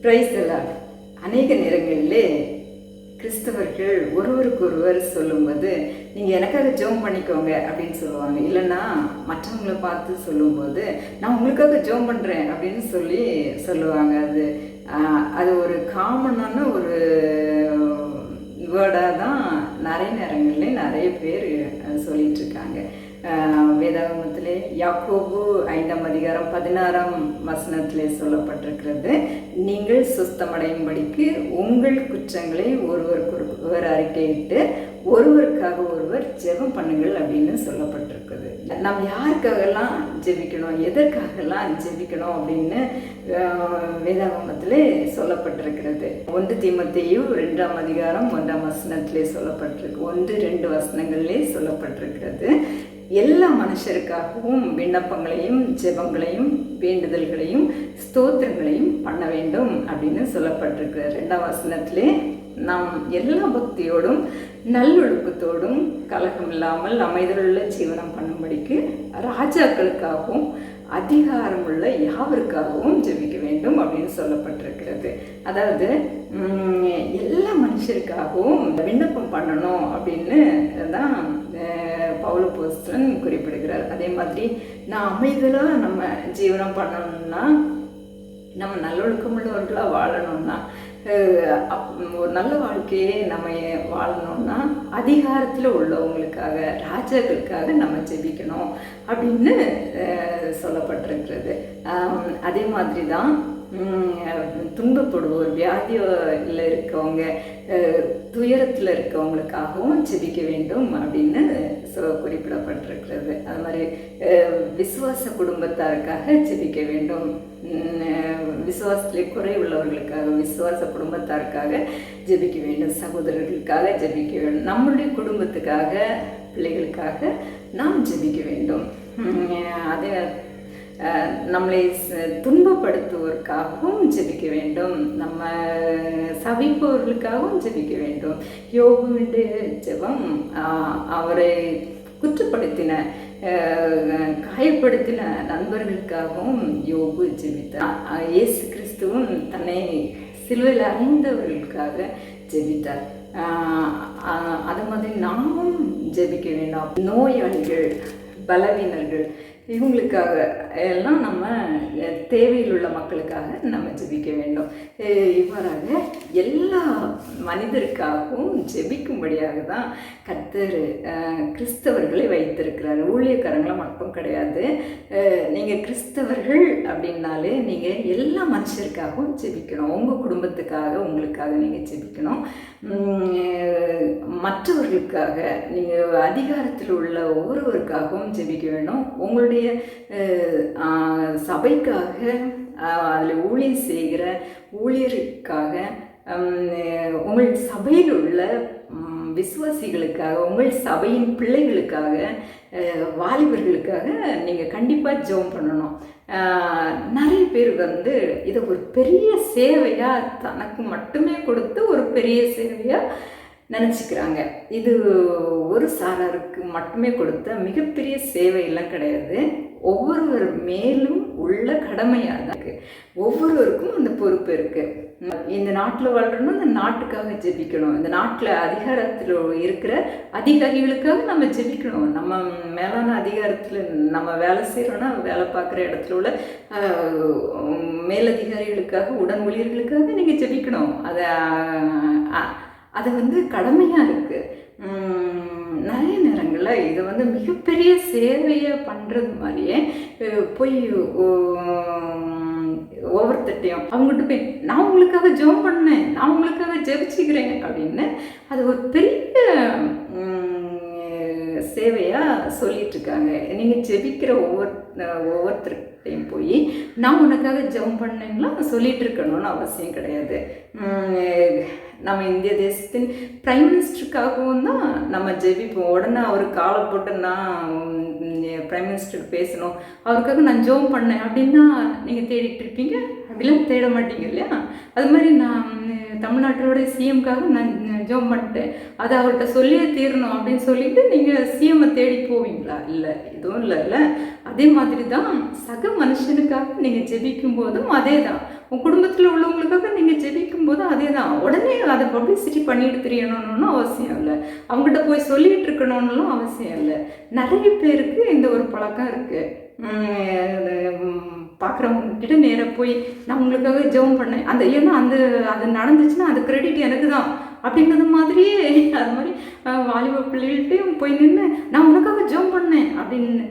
Price எல்லாம் அநேக நேரங்களிலே கிறிஸ்தவர்கள் ஒருவருக்கொருவர் சொல்லும்போது நீங்கள் எனக்காக ஜெபம் பண்ணிக்கோங்க அப்படின்னு சொல்லுவாங்க. இல்லைன்னா மற்றவங்களை பார்த்து சொல்லும்போது நான் உங்களுக்காக ஜெபம் பண்ணுறேன் அப்படின்னு சொல்லுவாங்க. அது ஒரு காமனான ஒரு வேர்டாக தான் நிறைய நேரங்களில் நிறைய பேர் சொல்லிகிட்ருக்காங்க. வேதாகமத்திலே யாக்கோபு 5ஆம் அதிகாரம் 16ஆம் வசனத்திலே சொல்லப்பட்டிருக்கிறது, நீங்கள் சுத்தமடையும்படிக்கு உங்கள் குற்றங்களை ஒருவருக்கொருவர் அறிக்கையிட்டு ஒருவருக்காக ஒருவர் ஜெபம் பண்ணுங்கள் அப்படின்னு சொல்லப்பட்டிருக்குது. நம்ம யாருக்காகலாம் ஜெபிக்கணும், எதற்காகலாம் ஜெபிக்கணும் அப்படின்னு வேதாகமத்திலே சொல்லப்பட்டிருக்கிறது. 1 தீமோத்தேயு 2ஆம் அதிகாரம் 1ஆம் வசனத்திலே சொல்லப்பட்டிருக்கு. 1-2 வசனங்களிலே சொல்லப்பட்டிருக்கிறது. எல்லா மனுஷருக்காகவும் விண்ணப்பங்களையும் ஜெபங்களையும் வேண்டுதல்களையும் ஸ்தோத்திரங்களையும் பண்ண வேண்டும் அப்படின்னு சொல்லப்பட்டிருக்கு. 2ஆம் வசனத்திலே நாம் எல்லா பக்தியோடும் நல்லொழுக்கத்தோடும் கலகம் இல்லாமல் அமைதலுள்ள ஜீவனம் பண்ணும்படிக்கு ராஜாக்களுக்காகவும் அதிகாரமுள்ள யாவருக்காகவும் ஜெபிக்க வேண்டும் அப்படின்னு சொல்லப்பட்டிருக்கிறது. அதாவது எல்லா மனுஷருக்காகவும் விண்ணப்பம் பண்ணணும் அப்படின்னு தான் பவுல் அப்போஸ்தலன் குறிப்பிடுகிறார். அதே மாதிரி நான் அமைதலாக நம்ம ஜீவனம் பண்ணணும்னா, நம்ம நல்லொழுக்கமுள்ளவர்களாக வாழணும்னா, ஒரு நல்ல வாழ்க்கையே நம்ம வாழணும்னா அதிகாரத்தில் உள்ளவங்களுக்காக ராஜாக்களுக்காக நம்ம ஜெபிக்கணும் அப்படின்னு சொல்லப்பட்டிருக்கிறது. அதே மாதிரி தான் துன்பப்படுவோர், வியாதியில் இருக்கவங்க, துயரத்தில் இருக்கவங்களுக்காகவும் ஜெபிக்க வேண்டும் அப்படின்னு குறிப்பிடப்பட்டிருக்கிறது. அது மாதிரி விசுவாச குடும்பத்தாருக்காக ஜெபிக்க வேண்டும், விசுவாசத்திலே குறை உள்ளவர்களுக்காக, விசுவாச குடும்பத்தாருக்காக ஜெபிக்க வேண்டும், சகோதரர்களுக்காக ஜெபிக்க வேண்டும், நம்மளுடைய குடும்பத்துக்காக, பிள்ளைகளுக்காக நாம் ஜெபிக்க வேண்டும். அதே நம்மளை துன்பப்படுத்துவோருக்காகவும் ஜெபிக்க வேண்டும், நம்ம சபிப்பவர்களுக்காகவும் ஜெபிக்க வேண்டும். யோபுவினுடைய ஜெபம் அவரை குற்றப்படுத்தின காயப்படுத்தின நண்பர்களுக்காகவும் யோபு ஜெபித்தார். இயேசு கிறிஸ்துவும் தன்னை சிலுவையில் அறைந்தவர்களுக்காக ஜெபித்தார். அது மாதிரி நாமும் ஜெபிக்க வேண்டாம். நோயாளிகள், பலவீனர்கள், இவங்களுக்காக எல்லாம் நம்ம தேவையில் உள்ள மக்களுக்காக நம்ம ஜெபிக்க வேண்டும். இவ்வாறாக எல்லா மனிதருக்காகவும் ஜெபிக்கும்படியாக தான் கர்த்தர் கிறிஸ்தவர்களை வைத்திருக்கிறார். ஊழியக்காரங்களை மட்டும் கிடையாது. நீங்கள் கிறிஸ்தவர்கள் அப்படின்னாலே நீங்கள் எல்லா மனுஷருக்காகவும் ஜெபிக்கணும். உங்கள் குடும்பத்துக்காக, உங்களுக்காக நீங்கள் ஜெபிக்கணும். மற்றவர்களுக்காக, நீங்கள் அதிகாரத்தில் உள்ள ஒவ்வொருவருக்காகவும் ஜெபிக்க வேண்டும். உங்களுடைய சபைக்காக, அதில் ஊழியம் செய்கிற ஊழியருக்காக, உங்கள் சபையில் உள்ள விசுவாசிகளுக்காக, உங்கள் சபையின் பிள்ளைகளுக்காக, வாலிபர்களுக்காக நீங்கள் கண்டிப்பாக ஜெபம் பண்ணணும். நிறைய பேர் இதை ஒரு பெரிய சேவையாக தனக்கு மட்டுமே கொடுத்து ஒரு பெரிய சேவையாக நினச்சிக்கிறாங்க. இது ஒரு சாராருக்கு மட்டுமே கொடுத்த மிகப்பெரிய சேவையெல்லாம் கிடையாது. ஒவ்வொருவர் மேலும் உள்ள கடமையாக தான் இருக்குது. ஒவ்வொருவருக்கும் அந்த பொறுப்பு இருக்குது. இந்த நாட்டில் வாழ்கிறோன்னா இந்த நாட்டுக்காக ஜெபிக்கணும். இந்த நாட்டில் அதிகாரத்தில் இருக்கிற அதிகாரிகளுக்காக நம்ம ஜெபிக்கணும். நம்ம மேலான அதிகாரத்தில் நம்ம வேலை செய்கிறோன்னா, வேலை பார்க்குற இடத்துல உள்ள மேலதிகாரிகளுக்காக, உடன் ஊழியர்களுக்காக நீங்கள் ஜெபிக்கணும். அது கடமையாக இருக்குது. நிறைய நேரங்களில் இதை மிகப்பெரிய சேவையை பண்ணுறது மாதிரியே போய் ஒவ்வொருத்தட்டையும் அவங்ககிட்ட போய் நான் உங்களுக்காக ஜெபம் பண்ணேன், நான் உங்களுக்காக ஜெபிச்சுக்கிறேன் அப்படின்னு அது ஒரு பெரிய சேவையாக சொல்லிகிட்ருக்காங்க. நீங்கள் ஜெபிக்கிற ஒவ்வொருத்தர்கிட்டையும் போய் நான் உனக்காக ஜெபம் பண்ணேன்லாம் சொல்லிகிட்டு இருக்கணும்னு அவசியம் கிடையாது. நம்ம இந்திய தேசத்தின் பிரைம் மினிஸ்டருக்காகவும் தான் நம்ம ஜெபிப்போம். உடனே அவர் காலை போட்டு நான் பிரைம் மினிஸ்டருக்கு பேசணும், அவருக்காக நான் ஜெபம் பண்ணேன் அப்படின்னா நீங்கள் தேடிட்டு இருப்பீங்க. அப்படிலாம் தேட மாட்டீங்க இல்லையா? அது மாதிரி நான் தமிழ்நாட்டோட சிஎம்காக நான் ஜெபம் பண்ணிட்டேன், அதை அவர்கிட்ட சொல்லியே தீரணும் அப்படின்னு சொல்லிட்டு நீங்கள் சிஎம்மை தேடி போவீங்களா? இல்லை, இதுவும் இல்லைல்ல. அதே மாதிரி தான் சக மனுஷனுக்காக நீங்கள் ஜெபிக்கும் போதும் அதே தான். உங்கள் குடும்பத்தில் உள்ளவங்களுக்காக போது அதே தான். உடனே அதை பப்ளிசிட்டி பண்ணிட்டு தெரியணும்னு அவசியம் இல்லை. அவங்ககிட்ட போய் சொல்லிகிட்டு இருக்கணும்னுலாம் அவசியம் இல்லை. நிறைய பேருக்கு இந்த ஒரு பழக்கம் இருக்குது. பார்க்குறவங்கக்கிட்ட நேராக போய் நான் உங்களுக்காக ஜெபம் பண்ணேன், ஏன்னா அது நடந்துச்சுன்னா அது கிரெடிட் எனக்கு தான் அப்படிங்கிறது மாதிரியே, அது மாதிரி வாலிப பிள்ளைகள்கிட்டையும் போய் நின்று நான் உனக்காக ஜெபம் பண்ணேன் அப்படின்னு.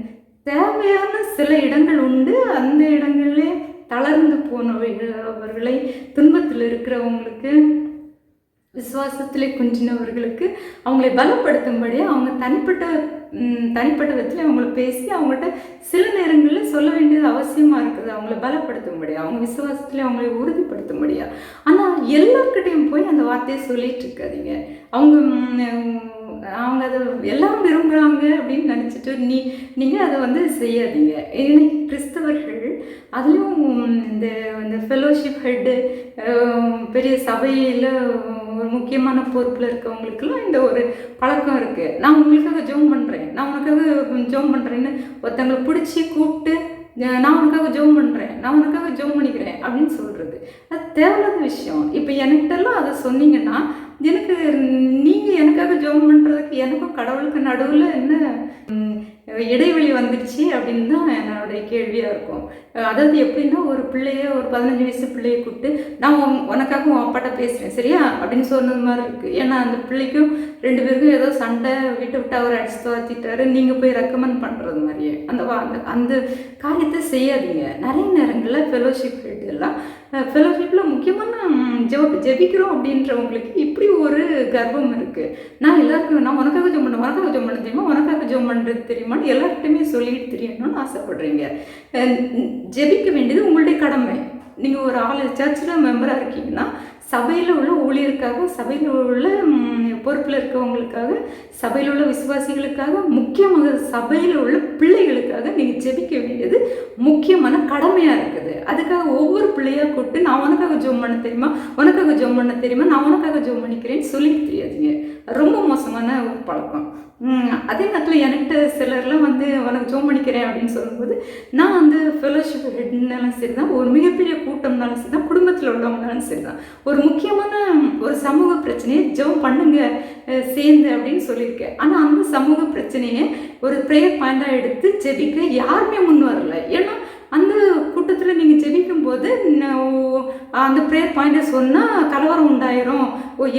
தேவையான சில இடங்கள் உண்டு. அந்த இடங்கள்லே தளர்ந்து போனவர்களை, துன்பத்தில் இருக்கிறவங்களுக்கு, விசுவாசத்திலே குஞ்சினவர்களுக்கு அவங்களை பலப்படுத்தும்படி அவங்க தனிப்பட்ட விதத்தில் அவங்கள பேசி அவங்கள்ட்ட சில நேரங்களில் சொல்ல வேண்டியது அவசியமாக இருக்குது. அவங்கள பலப்படுத்தும்படியா, அவங்க விசுவாசத்துலேயே அவங்களை உறுதிப்படுத்தும்படியா. ஆனால் எல்லாருக்கிட்டையும் போய் அந்த வார்த்தையை சொல்லிட்டு இருக்காதீங்க. அவங்க அதை எல்லாரும் விரும்புகிறாங்க அப்படின்னு நினச்சிட்டு நீங்கள் அதை செய்யாதீங்க. இன்னைக்கு கிறிஸ்தவர்கள் அதுலேயும் இந்த ஃபெலோஷிப் ஹெட்டு, பெரிய சபையில் ஒரு முக்கியமான பொறுப்பில் இருக்கவங்களுக்குலாம் இந்த ஒரு பழக்கம் இருக்குது. நான் உங்களுக்காக ஜெபம் பண்ணுறேன், நான் உனக்காக ஜெபம் பண்ணுறேன்னு ஒருத்தவங்களை பிடிச்சி கூப்பிட்டு நான் உனக்காக ஜெபம் பண்ணுறேன், நான் உனக்காக ஜெபம் பண்ணிக்கிறேன் அப்படின்னு சொல்கிறது அது தேவையில்லாத விஷயம். இப்போ எனக்கிட்டலாம் அதை சொன்னீங்கன்னா நீங்கள் எனக்காக ஜெபம் பண்ணுறதுக்கு எனக்கும் கடவுளுக்கு நடுவில் என்ன இடைவெளி வந்துடுச்சு அப்படின்னு தான் என்னுடைய கேள்வியாக இருக்கும். அதாவது எப்படின்னா, ஒரு 15 வயசு பிள்ளையை கூப்பிட்டு நான் உனக்காக உன் அப்பாட்ட பேசுகிறேன் சரியா அப்படின்னு சொன்னது மாதிரி இருக்குது. ஏன்னா அந்த பிள்ளைக்கும் 2 பேருக்கும் ஏதோ சண்டை, விட்டு அவர் அடிச்சு துரத்திட்டாரு, நீங்கள் போய் ரெக்கமெண்ட் பண்ணுறது மாதிரியே அந்த காரியத்தை செய்யாதீங்க. நிறைய நேரங்களில் ஃபெலோஷிப் எல்லாம் ஃபெலோஷிப்பில் முக்கியமான ஜெபிக்கிறோம் அப்படின்றவங்களுக்கு இப்படி ஒரு கர்வம் இருக்குது. நான் எல்லாருக்கும் நான் உனக்காக ஜெபம் பண்ண தெரியுமா, உனக்காக ஜெபம் பண்ணுறது தெரியுமான்னு எல்லாருக்கிட்டையுமே சொல்லிட்டு தெரியணும்னு ஆசைப்படுறீங்க. ஜெபிக்க வேண்டியது உங்களுடைய கடமை. நீங்கள் ஒரு சர்ச்சில் மெம்பராக இருக்கீங்கன்னா சபையில் உள்ள ஊழியருக்காக, சபையில் உள்ள பொறுப்பில் இருக்கவங்களுக்காக, சபையில் உள்ள விசுவாசிகளுக்காக, முக்கியமாக சபையில் உள்ள பிள்ளைகளுக்காக நீங்கள் ஜெபிக்க வேண்டியது முக்கியமான கடமையாக இருக்குது. அதுக்காக ஒவ்வொரு பிள்ளையாக கூப்பிட்டு நான் உனக்காக ஜெபம் பண்ண தெரியுமா, உனக்காக ஜெபம் பண்ண தெரியுமா, நான் உனக்காக ஜெபம் பண்ணிக்கிறேன்னு சொல்லிட்டு தெரியாதுங்க. ரொம்ப மோசமான ஒரு பழக்கம். அதே நேரத்தில் என்கிட்ட சிலர்லாம் உனக்கு ஜெபம் பண்ணிக்கிறேன் அப்படின்னு சொல்லும்போது நான் ஃபெலோஷிப் ஹெட்னாலும் சரி தான், ஒரு மிகப்பெரிய கூட்டம்னாலும் சரி தான், குடும்பத்தில் உள்ளவங்கனாலும் சரி தான், ஒரு முக்கியமான ஒரு சமூக பிரச்சனையை ஜெபம் பண்ணுங்க சேர்ந்து அப்படின்னு சொல்லியிருக்கேன். ஆனால் அந்த சமூக பிரச்சனையை ஒரு ப்ரேயர் பாயிண்டாக எடுத்து ஜெபிக்க யாருமே முன் வரல. ஏன்னா அந்த கூட்டத்தில் நீங்கள் ஜெபிக்கும் போது அந்த ப்ரேயர் பாயிண்டை சொன்னால் கலவரம் உண்டாயிரும்,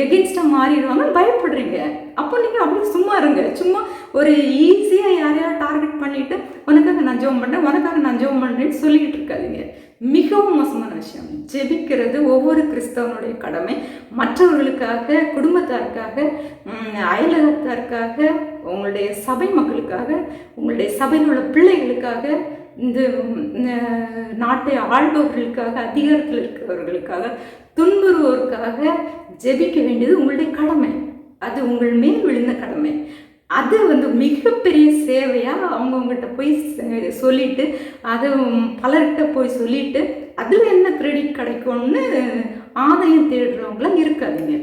எகென்ஸ்டாக மாறிடுவாங்க, பயப்படுறீங்க. அப்போ நீங்கள் அப்படி சும்மா இருங்க. சும்மா ஒரு ஈஸியாக யாரையாவது டார்கெட் பண்ணிவிட்டு உனக்காக நான் ஜெபம் பண்ணுறேன், உனக்காக நான் ஜெபம் பண்ணுறேன்னு சொல்லிக்கிட்டு இருக்காதீங்க. மிகவும் மோசமான விஷயம். ஜெபிக்கிறது ஒவ்வொரு கிறிஸ்தவனுடைய கடமை. மற்றவர்களுக்காக, குடும்பத்தாருக்காக, அயலகத்தாருக்காக, உங்களுடைய சபை மக்களுக்காக, உங்களுடைய சபையில் உள்ள பிள்ளைகளுக்காக, இந்த நாட்டை ஆள்பவர்களுக்காக, அதிகாரத்தில் இருக்கிறவர்களுக்காக, துன்புறுவோருக்காக ஜெபிக்க வேண்டியது உங்களுடைய கடமை. அது உங்கள் மேல் விழுந்த கடமை. அது மிகப்பெரிய சேவையாக அவங்கவுங்ககிட்ட போய் சொல்லிவிட்டு, அதை பலர்கிட்ட போய் சொல்லிவிட்டு அதில் என்ன கிரெடிட் கிடைக்கும்னு ஆதாயம் தேடுறவங்களாம் இருக்காதீங்க.